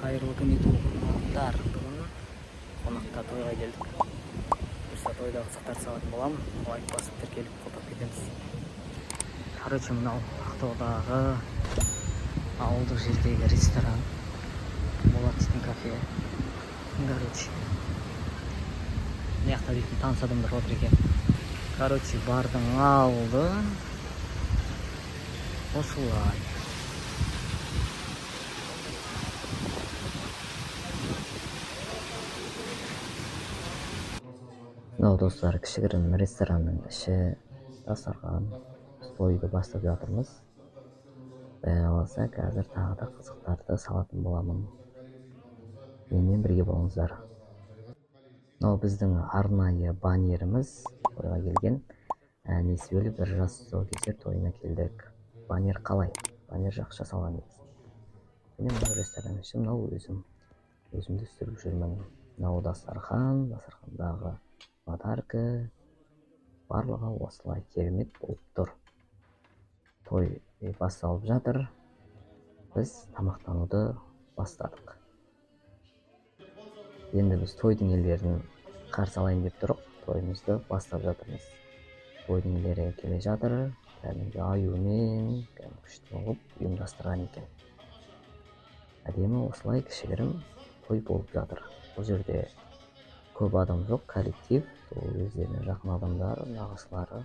Кайрылуу күн итүлдар. Бүгүн конакка тойга келдик. Буюрса тойда кызыктарды салатын болам. Лайк басып тиркелип фото кетебиз. Короче, мынау Актоодагы ауылдык жердеги ресторан. Болатчтын кафе. Короче, мыякта дейтин тааныс адамдар отур экен. Короче, бардын алды ушулай. Мынау достор, кичигирим ресторанның иши, дастархан, тойду баштап жатырмыз. Кудай кааласа, азыр тагы да кызыктарды салатын боламын. Менен бирге болуңуздар. Мынау биздин арнайы баннерimiz тойга келген. Несибели бир жас тұсаукесер тойуна келдик. Баннер калай? Баннер жакшы жасалган негизи. Мына бул ресторан иши, мынау өзүмдү өстүрүп жүрмүн. Мынау дастархандагы подарка, барлыгы осылай керемет болуптур. Той башталып жатыр. Биз тамактанууду баштадык. Енді біз тойдың елдерін қарсы алайын деп тұрып, тойымызды бастап жатырмыз. Тойдың елдері келе жатыр, кәдімгі аюмен, күшті болып ұйымдастырған екен. Әдемі осылай кішігірім той болып жатыр. Бұл жерде көп адам жоқ, коллектив, ол өздеріне жақын адамдар, нағашылары.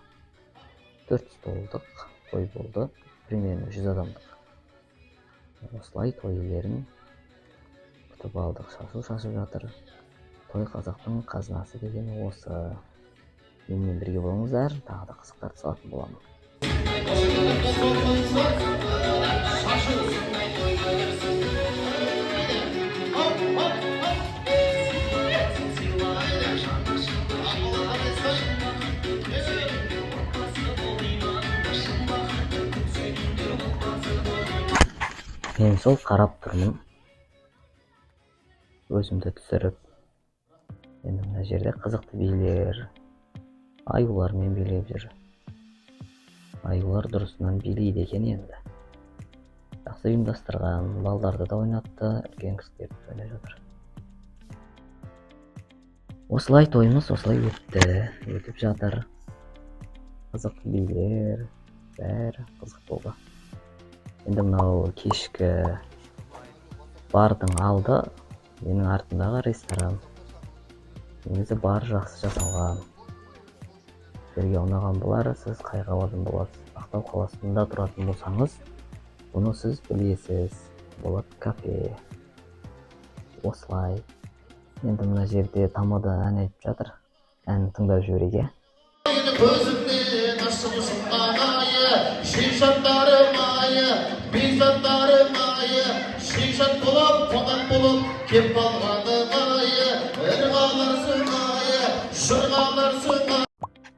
4 столдық той болды, примерно 100 адамдық. Осылай той елдерін күтіп алдық, шашу-шашып жатыр. Той қазақтың қазынасы деген осы. Менімен бірге болыңыздар, тағы да қызықтарды салатын боламын. Мен сол қарап тұрмын. Өзімді түсіріп, енді мына жерде қызықты билер, аюлармен билеп жүр. Аюлар дұрысынан билейді екен енді. Жақсы ұйымдастырған, балдарды да ойнатты, үлкен кісілерді ойнап жатыр. Осылай тойымыз осылай өтіп жатыр. Қызықты билер, бәрі қызық болды. Енді мынау кешкі бардың алды, менің артымдағы ресторан. Негізі бар жақсы жасалған. Сіздерге ұнаған болар, сіз қай қаладан боласыз. Ақтау қаласында тұратын болсаңыз, бұны сіз білесіз. Болат кафе. Осылай. Енді мына жерде тамада ән айтып жатыр. Ән тыңдап жіберейік.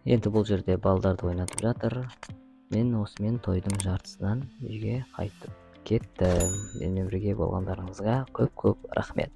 Енді бұл жерде балдарды ойнатып жатыр. Мен осымен тойдың жартысынан үйге қайтып кеттім. Менімен бірге болғандарыңызға көп рахмет.